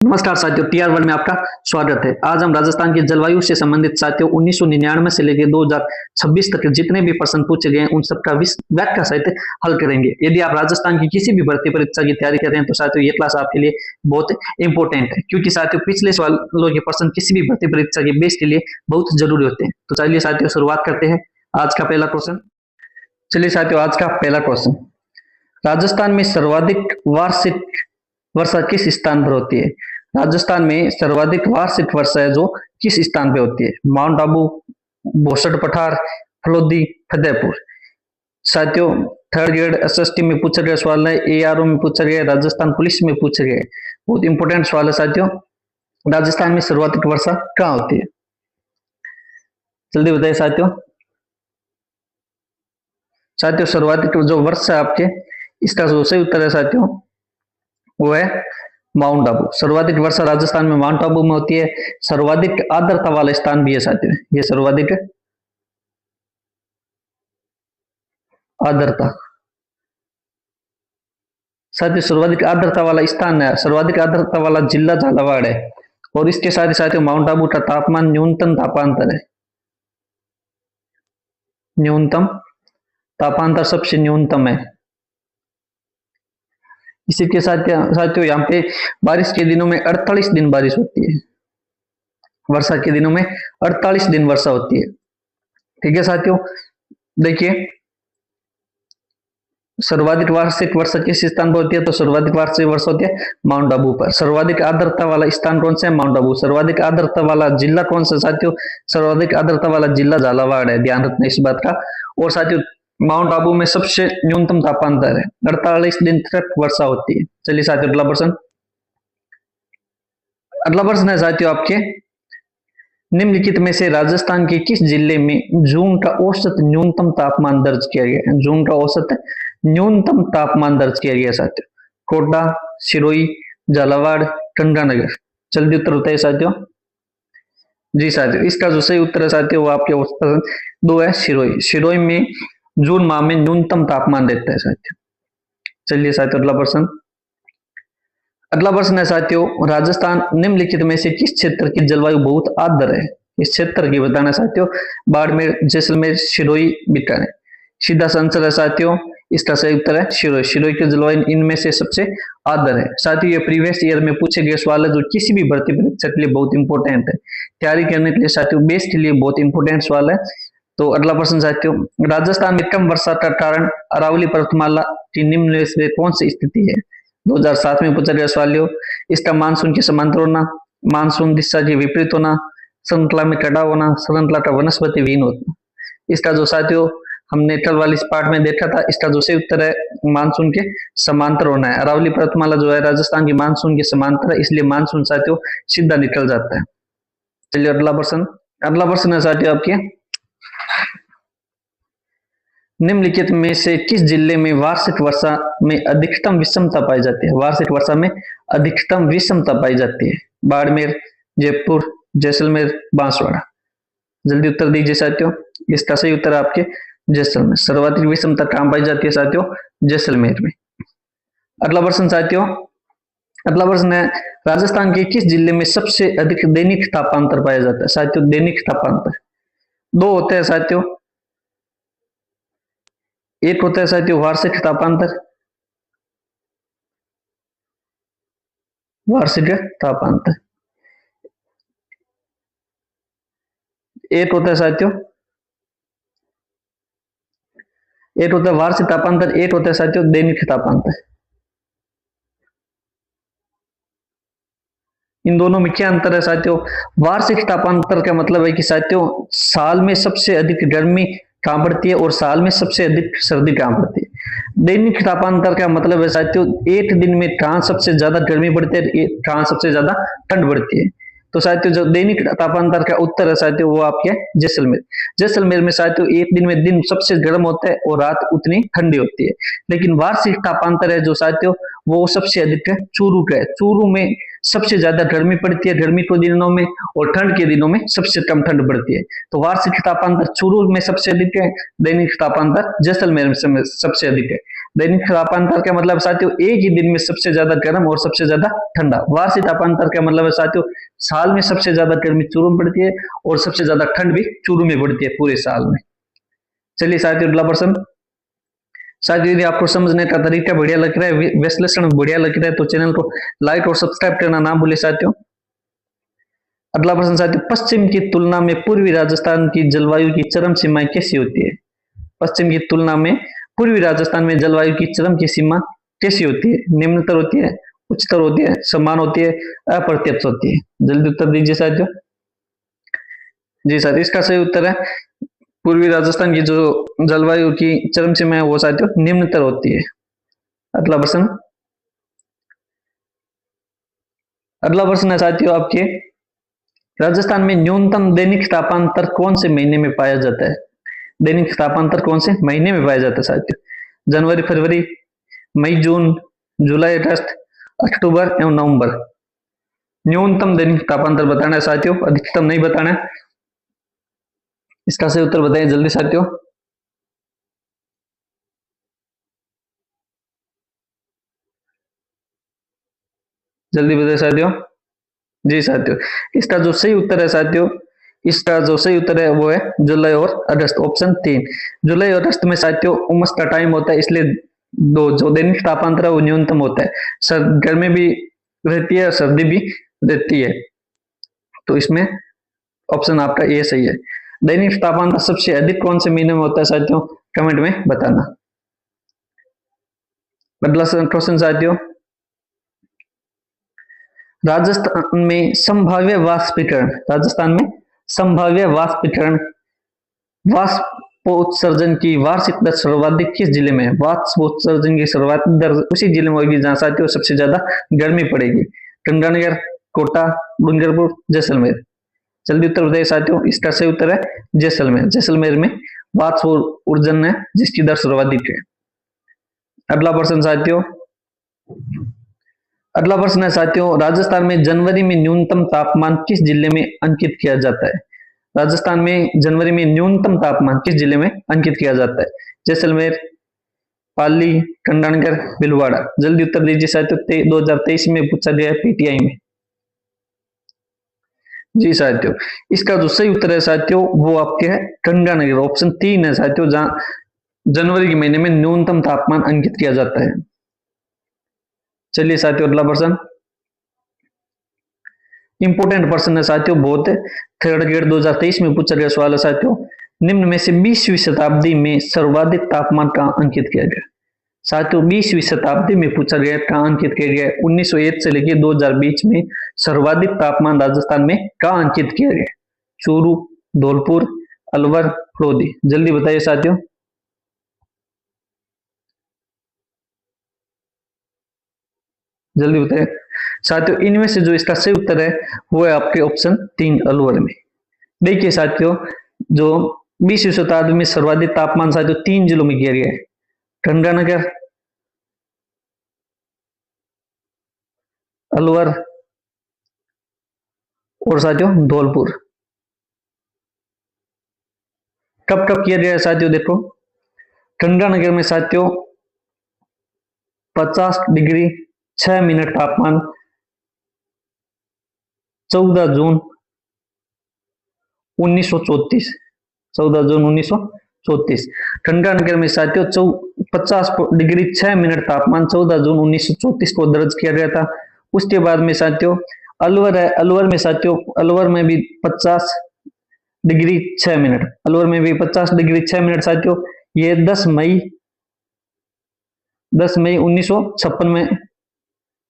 नमस्कार साथियों, TR world में आपका स्वागत है। आज हम राजस्थान की जलवायु से संबंधित साथियों 1999 से लेकर 2026 तक जितने भी प्रश्न पूछे गए हैं उन सबका व्याख्या सहित हल करेंगे। यदि आप राजस्थान की किसी भी भर्ती परीक्षा की तैयारी कर रहे हैं तो साथियों ये क्लास आपके लिए बहुत इंपॉर्टेंट है, क्योंकि साथियों पिछले सवालों के प्रश्न किसी भी भर्ती परीक्षा के बेस के लिए बहुत जरूरी होते हैं। तो चलिए साथियों शुरुआत करते हैं। आज का पहला क्वेश्चन, चलिए साथियों आज का पहला क्वेश्चन, राजस्थान में सर्वाधिक वार्षिक वर्षा किस स्थान पर होती है? राजस्थान में सर्वाधिक वार्षिक वर्षा है जो किस स्थान पे होती है? माउंट आबू, भोसड़ पठार, फलोदी, फतेहपुर। साथियों थर्ड ग्रेड एसएसटी में पूछा गया सवाल है, एआरओ में पूछा गया, राजस्थान पुलिस में पूछा गया। बहुत इंपॉर्टेंट सवाल है साथियों। राजस्थान में सर्वाधिक वर्षा कहाँ होती है? जल्दी बताइए साथियों। साथियों सर्वाधिक जो वर्षा है आपके, इसका जो सही उत्तर है साथियों वो है माउंट आबू। सर्वाधिक वर्षा राजस्थान में माउंट आबू में होती है। सर्वाधिक आर्द्रता वाला स्थान भी है साथियों, ये सर्वाधिक आर्द्रता, साथियों सर्वाधिक आर्द्रता वाला स्थान है, सर्वाधिक आर्द्रता वाला जिला झालावाड़ है। और इसके साथ ही साथियों माउंट आबू का तापमान न्यूनतम तापांतर है, न्यूनतम तापांतर सबसे न्यूनतम है। इसी के साथ साथियों यहाँ पे बारिश के दिनों में 48 दिन बारिश होती है, वर्षा के दिनों में 48 दिन वर्षा होती है। ठीक है साथियों, देखिए सर्वाधिक वार्षिक वर्षा किस स्थान पर होती है? तो सर्वाधिक वार्षिक वर्षा होती है माउंट आबू पर। सर्वाधिक आर्द्रता वाला स्थान कौन सा है? माउंट आबू। सर्वाधिक आर्द्रता वाला जिला कौन सा साथियों? सर्वाधिक आर्द्रता वाला जिला झालावाड़ है, ध्यान रखना इस बात का। और साथियों माउंट आबू में सबसे न्यूनतम तापांतर है, 48 दिन तक वर्षा होती है। चलिए साथियों अगला प्रश्न, अगला प्रश्न है साथियों आपके, निम्नलिखित में से राजस्थान के किस जिले में जून का औसत न्यूनतम तापमान दर्ज किया गया? जून का औसत न्यूनतम तापमान दर्ज किया गया साथियों? कोटा, सिरोही, झालावाड़, गंगानगर। जल्दी उत्तर बताइए साथियों। जी साथियों इसका जो सही उत्तर है साथियों वो आपके उत्तर दो है सिरोही। सिरोही में जून माह में न्यूनतम तापमान रहता है साथियों। चलिए साथियों अगला प्रश्न, अगला प्रश्न है साथियों, राजस्थान निम्नलिखित में से किस क्षेत्र की जलवायु बहुत आर्द्र है? इस क्षेत्र की बताना साथियों, बाड़मेर, जैसलमेर, सिरोही, बीकानेर। सीधा सा आंसर है साथियों, इसका सही उत्तर है सिरोही। सिरोही की जलवायु इनमें से सबसे आर्द्र है। साथियों ये प्रीवियस ईयर में पूछे गए सवाल है जो किसी भी भर्ती परीक्षा के लिए बहुत इंपॉर्टेंट है, तैयारी करने के लिए साथियों बेस के लिए बहुत इंपॉर्टेंट सवाल है। तो अगला प्रश्न साथियों, राजस्थान में कम वर्षा का कारण अरावली पर्वतमाला की निम्न में से कौन सी स्थिति है? 2007 में पूछा गया सवाल। इसका मानसून के समांतर होना, मानसून दिशा के विपरीत होना, श्रृंखला में कटा होना, श्रृंखला का वनस्पति विहीन होना। इसका जो साथियों हमने कल वाली इस पार्ट में देखा था, इसका जो सही उत्तर है मानसून के समांतर होना है। अरावली पर्वतमाला जो है राजस्थान की मानसून के समांतर है, इसलिए मानसून साथियों सीधा निकल जाता है। चलिए अगला प्रश्न, अगला प्रश्न है साथियों आपके, निम्नलिखित में से किस जिले में वार्षिक वर्षा में अधिकतम विषमता पाई जाती है? वार्षिक वर्षा में अधिकतम विषमता पाई जाती है? बाड़मेर, जयपुर, जैसलमेर, बांसवाड़ा। जल्दी उत्तर दीजिए साथियों। इसका सही उत्तर है आपके जैसलमेर। सर्वाधिक विषमता कहां पाई जाती है साथियों? जैसलमेर में। अगला प्रश्न साथियों, अगला प्रश्न है, राजस्थान के किस जिले में सबसे अधिक दैनिक तापांतर पाया जाता है? साथियों दैनिक तापांतर दो होते हैं साथियों, एक होता है साथियों वार्षिक तापांतर, वार्षिक तापांतर, एक होता है साथियों, एक होता है वार्षिक तापांतर, एक होता है साथियों दैनिक तापांतर। इन दोनों में क्या अंतर है साथियों? वार्षिक तापांतर का मतलब है कि साथियों साल में सबसे अधिक गर्मी कहां पड़ती है और साल में सबसे अधिक सर्दी कहां पड़ती है। दैनिक तापांतर का मतलब है साथियों एक दिन में कहां सबसे ज्यादा गर्मी पड़ती है, कहां सबसे ज्यादा ठंड पड़ती है। तो साथियों जो दैनिक तापांतर का उत्तर है साथियों वो आपके जैसलमेर। जैसलमेर में साथियों एक दिन में दिन सबसे गर्म होता है और रात उतनी ठंडी होती है। लेकिन वार्षिक तापांतर है जो साथियों वो सबसे अधिक है चूरू का है। चूरू में सबसे ज्यादा गर्मी पड़ती है गर्मी के दिनों में, और ठंड के दिनों में सबसे कम ठंड पड़ती है। तो वार्षिक तापांतर चूरू में सबसे अधिक है, दैनिक तापांतर जैसलमेर में सबसे अधिक है। दैनिक तापांतर का मतलब साथियों एक ही दिन में सबसे ज्यादा गर्म और सबसे ज्यादा ठंडा। वार्षिक तापांतर का मतलब है साथियों साल में सबसे ज्यादा गर्मी चूरू में पड़ती है और सबसे ज्यादा ठंड भी चूरू में पड़ती है पूरे साल में। चलिए साथियों अगला प्रश्न। साथियों यदि आपको समझने का तरीका बढ़िया लग रहा है, विश्लेषण बढ़िया लग रहा है, तो चैनल को लाइक और सब्सक्राइब करना ना भूले साथियों। अगला प्रश्न साथियों, पश्चिम की तुलना में पूर्वी राजस्थान की जलवायु की चरम सीमाएं कैसी होती है? पश्चिम की तुलना में पूर्वी राजस्थान में जलवायु की चरम की सीमा कैसी होती है? निम्नतर होती है, उच्चतर होती है, समान होती है, अप्रत्यक्ष होती है? जल्दी उत्तर दीजिए साथियों। जी साथियों इसका सही उत्तर है पूर्वी राजस्थान की जो जलवायु की चरम सीमा है वो साथियों निम्नतर होती है। अगला प्रश्न। अगला प्रश्न है साथियों आपके, राजस्थान में न्यूनतम दैनिक तापांतर कौन से महीने में पाया जाता है? दैनिक तापांतर कौन से महीने में पाया जाता है साथियों? जनवरी फरवरी, मई जून, जुलाई अगस्त, अक्टूबर एवं नवंबर। न्यूनतम दैनिक तापांतर बताना है साथियों, अधिकतम नहीं बताना है। इसका सही उत्तर बताइए जल्दी साथियों। जल्दी बताइए साथियों। जी साथियों इसका जो सही उत्तर है साथियों, इसका जो सही उत्तर है वो है जुलाई और अगस्त, ऑप्शन 3। जुलाई और अगस्त में साथियों उमस का टाइम होता है, इसलिए दो जो दैनिक तापांतर है वो न्यूनतम होता है। गर्मी भी रहती है, सर्दी भी रहती है, तो इसमें ऑप्शन आपका ये सही है। दैनिक तापमान सबसे अधिक कौन से महीने में होता है साथियों? कमेंट में बताना। अगला क्वेश्चन साथियों, राजस्थान में संभाव्य वाष्पीकरण, राजस्थान में संभाव्य वाष्पीकरण वाष्पोत्सर्जन की वार्षिक दर सर्वाधिक किस जिले में है? वाष्पोत्सर्जन की सर्वाधिक दर उसी जिले में होगी जहां साथियों सबसे ज्यादा गर्मी पड़ेगी। गंगानगर, कोटा, डूंगरपुर, जैसलमेर। जल्दी उत्तर बताइए साथियों। इसका सही उत्तर है जैसलमेर। जैसलमेर में वाष्पोत्सर्जन है जिसकी दर सर्वाधिक है। अगला प्रश्न साथियों, अगला प्रश्न है साथियों, राजस्थान में जनवरी में न्यूनतम तापमान किस जिले में अंकित किया जाता है? राजस्थान में जनवरी में न्यूनतम तापमान किस जिले में अंकित किया जाता है? जैसलमेर, पाली, गंगानगर, भीलवाड़ा। जल्दी उत्तर दीजिए साथियों, 2023 में पूछा गया पीटीआई में। जी साथियों इसका जो सही उत्तर है साथियों वो आपके है गंगानगर, ऑप्शन 3 है साथियों, जहां जनवरी के महीने में न्यूनतम तापमान अंकित किया जाता है। चलिए साथियों अगला प्रश्न, इंपोर्टेंट प्रश्न है साथियों बहुत, थर्ड ग्रेड 2023 में पूछा गया सवाल है साथियों। निम्न में से 20वीं शताब्दी में सर्वाधिक तापमान कहां अंकित किया गया? साथियों 20वीं शताब्दी में पूछा गया कहां अंकित किया गया? 1901 से लेकर 2020 में सर्वाधिक तापमान राजस्थान में कहां अंकित किया गया? चूरू, धौलपुर, अलवर, फलोदी। जल्दी बताइए साथियों। जल्दी बताइए साथियों, इनमें से जो इसका सही उत्तर है वो है आपके ऑप्शन 3 अलवर में। देखिए साथियों जो 20वीं शताब्दी में सर्वाधिक तापमान साथियों 3 जिलों में किया गया है, गंगानगर, अलवर और साथियों धौलपुर। कब कब किया गया है साथियों? देखो गंगानगर में साथियों 50 डिग्री 6 मिनट तापमान 14 जून 1934, 14 जून 1934। गंगानगर में साथियों 50 डिग्री 6 मिनट तापमान 14 जून 1934 को दर्ज किया गया था। उसके बाद में साथियों अलवर है, अलवर में साथियों अलवर में भी 50 डिग्री 6 मिनट, अलवर में भी 50 डिग्री 6 मिनट साथियों, ये 10 मई 1956 में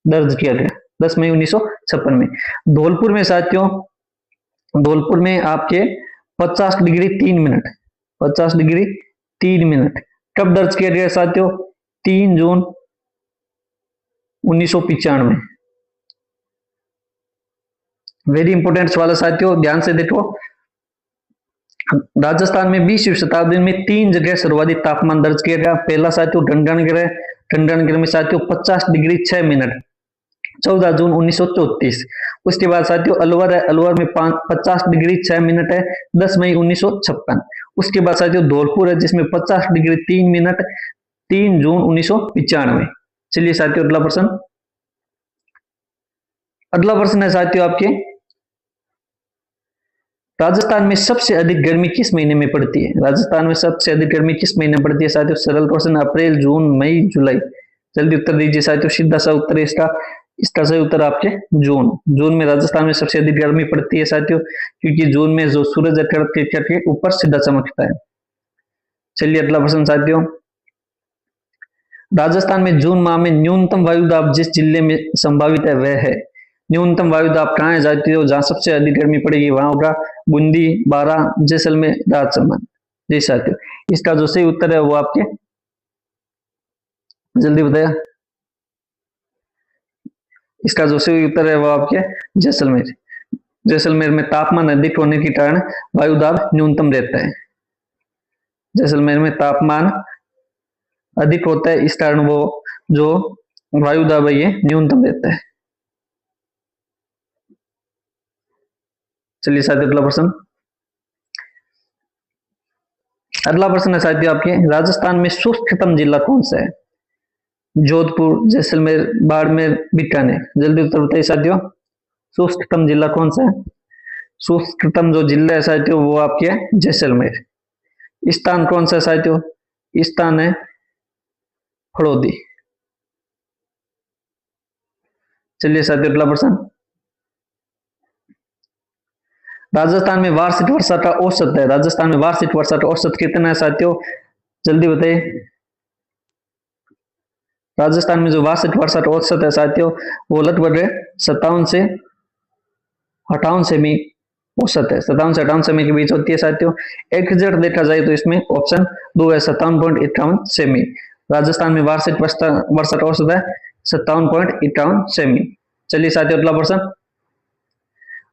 दर्ज किया गया, 10 मई 1956 में। धौलपुर में साथियों, धौलपुर में आपके 50 डिग्री 3 मिनट, 50 डिग्री 3 मिनट कब दर्ज किया गया साथियों? 3 जून 1995। वेरी इंपोर्टेंट सवाल है साथियों, ध्यान से देखो। राजस्थान में 20वीं शताब्दी में 3 जगह सर्वाधिक तापमान दर्ज किया गया। पहला साथियों गंगानगर है, गंगानगर में साथियों 50 डिग्री 6 मिनट 14 जून 1934। उसके बाद साथियों अलवर है, अलवर में 50 डिग्री 6 मिनट है, 10 मई 1956। उसके बाद साथियों धौलपुर है जिसमें 50 डिग्री 3 मिनट, 3 जून 1995। चलिए साथियों अगला प्रश्न। अगला प्रश्न है साथियों आपके, राजस्थान में सबसे अधिक गर्मी किस महीने में पड़ती है? राजस्थान में सबसे अधिक गर्मी किस महीने में पड़ती है साथियों? सरल क्वेश्चन, अप्रैल, जून, मई, जुलाई। जल्दी उत्तर दीजिए साथियों, सीधा सा उत्तर है इसका सही उत्तर आपके जून। जून में राजस्थान में सबसे अधिक गर्मी पड़ती है साथियों, क्योंकि जून में जो सूरज के ऊपर सीधा चमकता है। चलिए अगला प्रश्न साथियों, राजस्थान में जून माह में न्यूनतम वायुदाब जिस जिले में संभावित है वह है? न्यूनतम वायुदाब कहाँ है साथियों जहां सबसे अधिक गर्मी पड़ेगी? वहां होगा बूंदी, बारां, जैसलमेर, राजसमंद। जी साथियों, इसका जो सही उत्तर है वो आपके, जल्दी बताया, इसका जो सही उत्तर है वो आपके जैसलमेर। जैसलमेर में तापमान अधिक होने के कारण वायुदाब न्यूनतम रहता है। जैसलमेर में तापमान अधिक होता है, इस कारण वो जो वायुदाब है ये न्यूनतम रहता है। चलिए साथियों अगला प्रश्न। अगला प्रश्न है साथियों आपके, राजस्थान में शुष्कतम जिला कौन सा है? जोधपुर, जैसलमेर, बाड़मेर, बीकानेर। जल्दी उत्तर बताइए साथियों, शुष्कतम जिला कौन सा है? शुष्कतम जो जिला है साथियों वो आपके है जैसलमेर। स्थान कौन सा है साथियों? स्थान है फड़ौदी। चलिए साथियों अगला प्रश्न। राजस्थान में वार्षिक वर्षा का औसत है, राजस्थान में वार्षिक वर्षा का औसत कितना है साथियों? जल्दी बताइए। राजस्थान में जो वार्षिक वर्षा का औसत है साथियों वो लगभग 57 से 58 सेमी औसत है, 57 से 58 सेमी के बीच होती है साथियों। एग्जैक्ट देखा जाए तो इसमें ऑप्शन 2 है 57.51 सेमी। राजस्थान में वार्षिक वर्षा का औसत है 57.51 सेमी। चलिए साथियों अगला प्रश्न।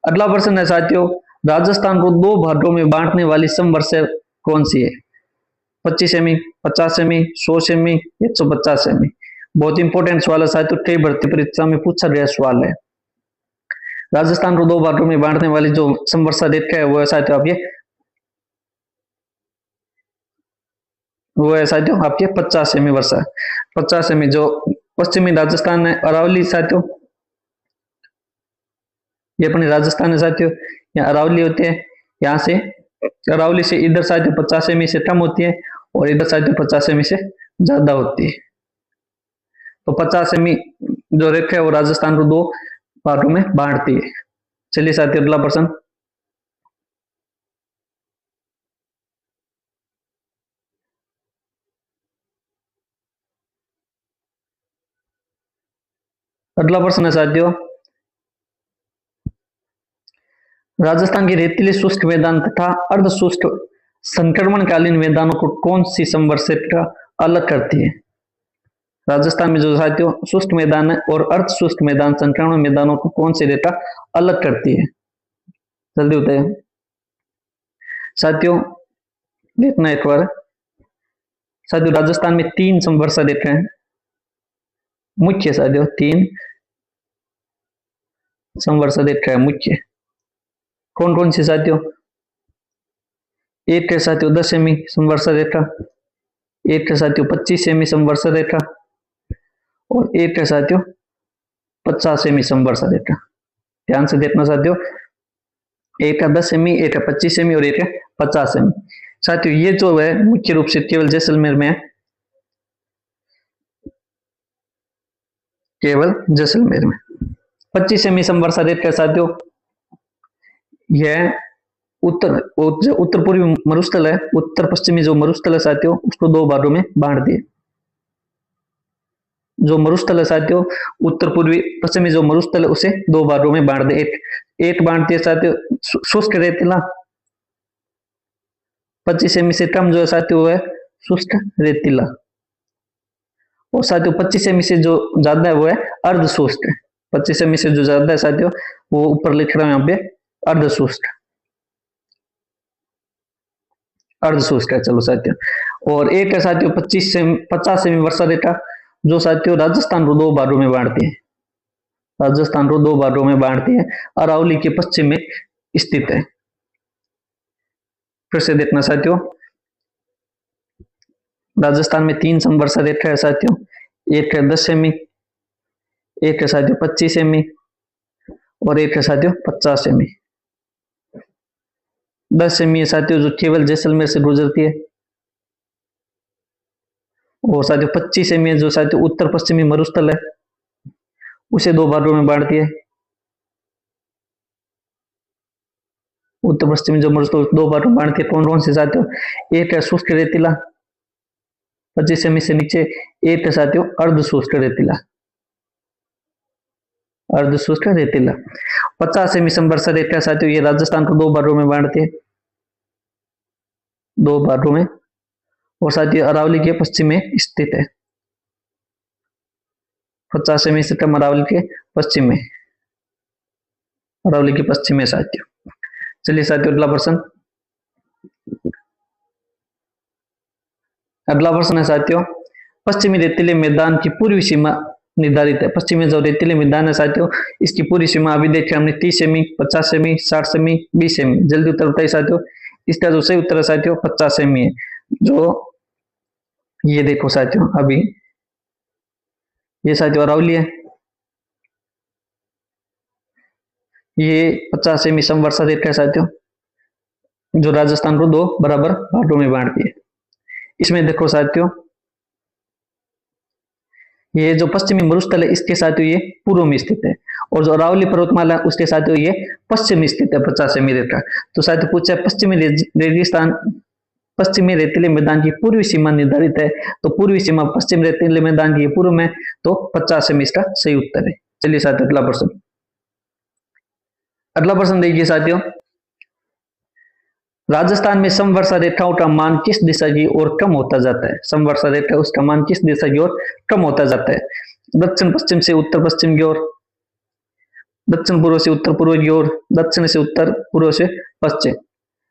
अगला प्रश्न है साथियों, राजस्थान को दो भागों में बांटने वाली समवर्षा कौन सी है? 25 सेमी, 50 सेमी, 100 सेमी, 150 सेमी। बहुत इंपॉर्टेंट सवाल है साथियों, कई भर्ती परीक्षा में पूछा गया सवाल है। राजस्थान को दो भागों में बांटने वाली जो समवर्षा रेखा है वो है साथियों आपके, वो है साथियों आपके 50 सेमी वर्षा। 50 सेमी जो पश्चिमी राजस्थान है, अरावली साथियों, ये अपने राजस्थान है साथियों, यहाँ अरावली होती है, यहाँ से अरावली से इधर साथियों 50 सेमी से कम होती है और इधर साथियों 50 सेमी से ज्यादा होती है। तो 50 सेमी जो रेखा है वो राजस्थान को दो भागों में बांटती है। चलिए साथियों अगला प्रश्न। अगला प्रश्न है साथियों, राजस्थान के रेतीले शुष्क मैदान तथा अर्ध शुष्क संक्रमणकालीन मैदानों को कौन सी समवर्षा रेखा अलग करती है? राजस्थान में जो साथियों शुष्क मैदान है और अर्ध शुष्क मैदान संक्रमण मैदानों को कौन सी रेखा अलग करती है? जल्दी बताइए साथियों, देखना एक बार। साथियों राजस्थान में 3 समवर्षा रेखा है, मुख्य साथियों 3 समवर्षा रेखा है मुख्य। कौन कौन सी साथियों? एक है साथियों 10 सेमी समवर्षा रेखा, एक है साथियों 25 सेमी समवर्षा रेखा और एक है साथियों 50 सेमी समवर्षा रेखा। ध्यान से देखना साथियों, एक है 10 सेमी, एक है 25 सेमी और एक है 50 सेमी। साथियों ये जो है मुख्य रूप से केवल जैसलमेर में है, केवल जैसलमेर में। 25 सेमी समवर्षा रेखा साथियों यह उत्तर पूर्वी मरुस्थल है, उत्तर पश्चिमी जो मरुस्थल है साथियों उसको दो भागों में बांट दिए। जो मरुस्थल है साथियों उत्तर पूर्वी पश्चिमी जो मरुस्थल है उसे दो भागों में बांट दिए। एक बांट दिया साथियों शुष्क रेतीला, 25 सेमी से कम जो है साथियों वो है शुष्क रेतीला, और साथियों 25 सेमी से जो ज्यादा है वो है अर्ध शुष्क। 25 सेमी से जो ज्यादा है साथियों वो ऊपर लिख रहा हूं यहाँ पे अर्ध शुष्क, अर्ध शुष्क है। चलो साथियों, और एक है साथियों 50 सेमी वर्षा रेखा जो साथियों राजस्थान को दो भागों में बांटती है। राजस्थान को दो भागों में बांटती है, अरावली के पश्चिम में स्थित है। फिर से देखना साथियों, राजस्थान में 3 समवर्षा रेखा है साथियों। एक है 10 सेमी, एक है साथियों 25 सेमी और एक है साथियों 50 सेमी। 10 सेमी है साथियों जो केवल जैसलमेर से गुजरती है, और साथियों 25 सेमी है जो साथियों उत्तर पश्चिमी मरुस्थल है, उसे दो भागों में बांटती है। उत्तर पश्चिमी जो मरुस्थल दो भागों में बांटती है, कौन कौन से साथियों? एक है शुष्क रेतीला 25 सेमी से नीचे, एक है साथियों अर्ध शुष्क रेतीला, अर्ध शुष्क रेतीला। 50 सेमी समवर्षा रेखा साथियों ये राजस्थान को दो भागों में बांटती है, दो भागों में, और साथियों अरावली के पश्चिम में स्थित है। 50 सेमी से कम अरावली के पश्चिम में, अरावली के पश्चिम में साथियों। चलिए साथियों अगला प्रश्न, अगला प्रश्न है साथियों, पश्चिमी रेतीले मैदान की पूर्वी सीमा निर्धारित है। पश्चिमी जो रेतीले मैदान है साथियों इसकी पूरी सीमा अभी देखे हमने 30 सेमी, 50 सेमी, 60 सेमी, 20 सेमी। जल्दी उत्तर बताइए साथियों। इसका जो सही उत्तर है साथियों 50 सेमी है। जो ये देखो साथियों, अभी ये साथियों अरावली है, ये 50 सेमी समवर्षा रेखा है साथियों जो राजस्थान को दो बराबर भागों में बांटती है। इसमें देखो साथियों ये जो पश्चिमी मरुस्थल है इसके साथियों ये पूर्व में स्थित है, और जो अरावली पर्वतमाला उसके साथियों ये पश्चिम में स्थित है 50 सेमी रेखा। तो साथियों पूछा पश्चिमी रेगिस्तान, पश्चिमी रेतीले मैदान की पूर्वी सीमा निर्धारित है, तो पूर्वी सीमा पश्चिम रेतीले मैदान की पूर्व में, तो 50 सेमी इसका सही उत्तर है। चलिए साथियों अगला प्रश्न, अगला प्रश्न देखिए साथियों, राजस्थान में समवर्षा रेखाओं का मान किस दिशा की ओर कम होता जाता है? समवर्षा रेखा उसका मान किस दिशा की ओर कम होता जाता है? दक्षिण पश्चिम से उत्तर पश्चिम की ओर, दक्षिण पूर्व से उत्तर पूर्व की ओर, दक्षिण से उत्तर, पूर्व से पश्चिम।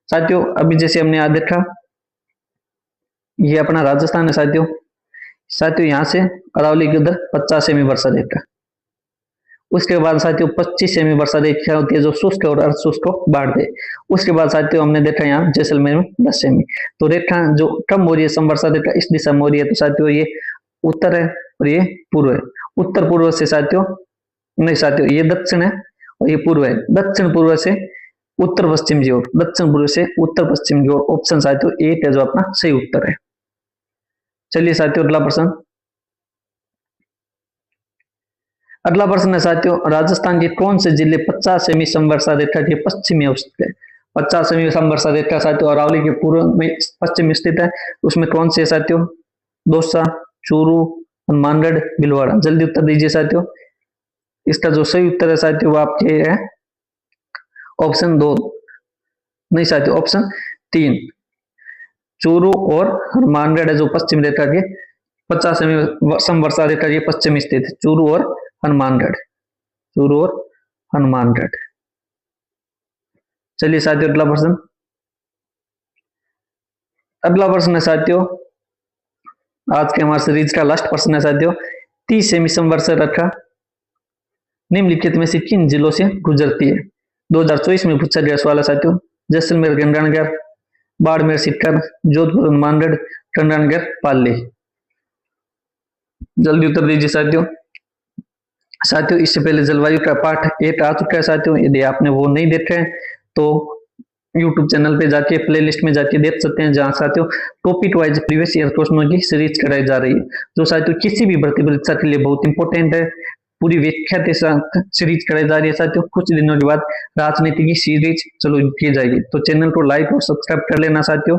साथियों अभी जैसे हमने आज देखा ये अपना राजस्थान है साथियों, साथियों यहाँ से अरावली के उधर 50 सेमी वर्षा रेखा, उसके बाद साथियों 25 सेमी वर्षा रेखा होती है जो शुष्क और अर्ध शुष्क को बांट दे। उसके बाद साथियों हमने देखा यहाँ जैसलमेर में 10 सेमी। तो रेखा जो कम हो रही है समवर्षा रेखा इस दिशा में हो रही है, तो साथियों ये उत्तर है और ये पूर्व है। उत्तर पूर्व से साथियों नहीं साथियों ये दक्षिण है और ये पूर्व है। दक्षिण पूर्व से उत्तर पश्चिम की ओर, दक्षिण पूर्व से उत्तर पश्चिम की ओर। ऑप्शन साथियों एक है जो अपना सही उत्तर है। चलिए साथियों अगला प्रश्न, अगला प्रश्न है साथियों, राजस्थान के कौन से जिले 50 सेमी समवर्षा रेखा के पश्चिम में स्थित है? 50 सेमी समवर्षा रेखा साथियों अरावली के पूर्व में पश्चिम में स्थित है, उसमें कौन से है साथियों? दौसा, चूरू, हनुमानगढ़, भीलवाड़ा। जल्दी उत्तर दीजिए साथियों। इसका जो सही उत्तर है साथियों वो आपके है ऑप्शन 2, नहीं साथियों ऑप्शन 3, चूरू और हनुमानगढ़ है जो पश्चिम रेखा के 50 सेमी समवर्षा रेखा के पश्चिम स्थित है। चूरू और हनुमानगढ़, चूरू और हनुमानगढ़। चलिए साथियों अगला प्रश्न, अगला प्रश्न है साथियों आज के हमारे सीरीज का लास्ट प्रश्न है साथियों, 30 सेमी समवर्षा रेखा निम्नलिखित में से किन जिलों से गुजरती है? 2024 में पूछा गया सवाल है साथियों। जैसलमेर, गंगानगर, बाड़मेर, सीकर, जोधपुर, हनुमानगढ़, गंगानगर, पाली। जल्दी उत्तर दीजिए साथियों। साथियों इससे पहले जलवायु का पाठ 1 आ चुका है साथियों, यदि आपने वो नहीं देखा है तो YouTube चैनल पे जाके प्लेलिस्ट में जाके देख सकते हैं, जहां साथियों टॉपिक वाइज प्रीवियस ईयर क्वेश्चनों की सीरीज कराई जा रही है, जो साथियों किसी भी भर्ती परीक्षा के लिए बहुत इंपॉर्टेंट है। पूरी व्याख्या के साथ सीरीज कराई जा रही है साथियों। कुछ दिनों के बाद राजनीति की सीरीज चलो की जाएगी, तो चैनल को लाइक और सब्सक्राइब कर लेना साथियों।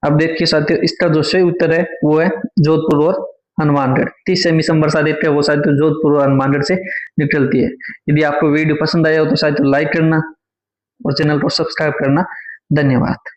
अब देखिए साथियों इसका जो सही उत्तर है वो है जोधपुर और हनुमानगढ़। 30 सेमी समवर्षा रेखा वो साथियों जोधपुर और हनुमानगढ़ से निकलती है। यदि आपको वीडियो पसंद आया हो तो साथियों लाइक करना और चैनल को सब्सक्राइब करना। धन्यवाद।